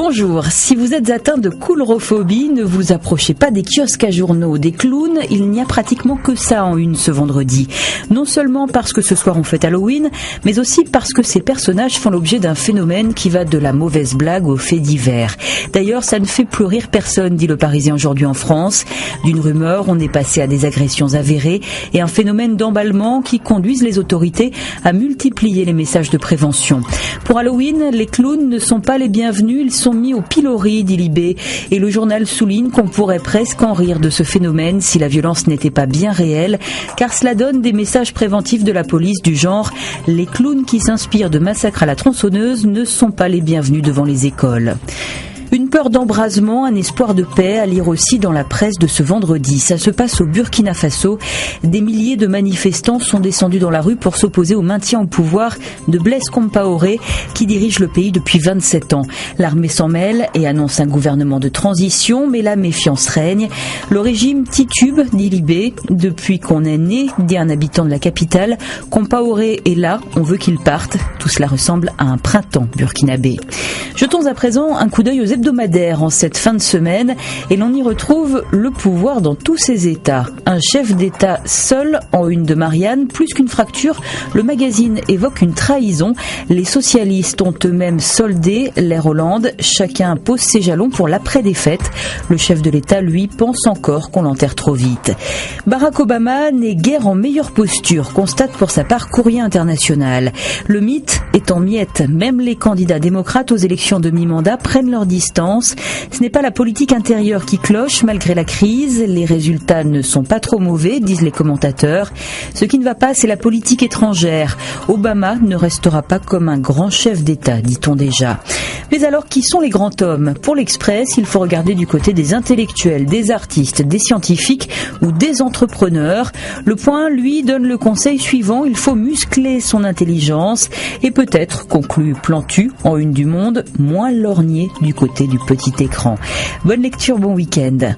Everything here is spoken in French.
Bonjour, si vous êtes atteint de coulrophobie, ne vous approchez pas des kiosques à journaux, des clowns, il n'y a pratiquement que ça en une ce vendredi. Non seulement parce que ce soir on fête Halloween, mais aussi parce que ces personnages font l'objet d'un phénomène qui va de la mauvaise blague au fait divers. D'ailleurs, ça ne fait plus rire personne, dit le Parisien aujourd'hui en France. D'une rumeur, on est passé à des agressions avérées et un phénomène d'emballement qui conduisent les autorités à multiplier les messages de prévention. Pour Halloween, les clowns ne sont pas les bienvenus, ils sont mis au pilori, dit Libé, et le journal souligne qu'on pourrait presque en rire de ce phénomène si la violence n'était pas bien réelle, car cela donne des messages préventifs de la police du genre « Les clowns qui s'inspirent de massacres à la tronçonneuse ne sont pas les bienvenus devant les écoles ». Une peur d'embrasement, un espoir de paix à lire aussi dans la presse de ce vendredi. Ça se passe au Burkina Faso. Des milliers de manifestants sont descendus dans la rue pour s'opposer au maintien au pouvoir de Blaise Compaoré, qui dirige le pays depuis 27 ans. L'armée s'en mêle et annonce un gouvernement de transition, mais la méfiance règne. Le régime titube, dit Libé. Depuis qu'on est né, dit un habitant de la capitale, Compaoré est là, on veut qu'il parte. Tout cela ressemble à un printemps burkinabé. Jetons à présent un coup d'œil aux hebdomadaires en cette fin de semaine et l'on y retrouve le pouvoir dans tous ses états. Un chef d'État seul en une de Marianne, plus qu'une fracture, le magazine évoque une trahison. Les socialistes ont eux-mêmes soldé l'ère Hollande, chacun pose ses jalons pour l'après-défaite. Le chef de l'État, lui, pense encore qu'on l'enterre trop vite. Barack Obama n'est guère en meilleure posture, constate pour sa part Courrier International. Le mythe est en miettes, même les candidats démocrates aux élections de mi-mandat prennent leur distance. Ce n'est pas la politique intérieure qui cloche malgré la crise. Les résultats ne sont pas trop mauvais, disent les commentateurs. Ce qui ne va pas, c'est la politique étrangère. Obama ne restera pas comme un grand chef d'État, dit-on déjà. Mais alors, qui sont les grands hommes ? Pour l'Express, il faut regarder du côté des intellectuels, des artistes, des scientifiques ou des entrepreneurs. Le Point, lui, donne le conseil suivant. Il faut muscler son intelligence et peut-être, conclut Plantu en une du Monde, moins lorgné du côté du petit écran. Bonne lecture, bon week-end.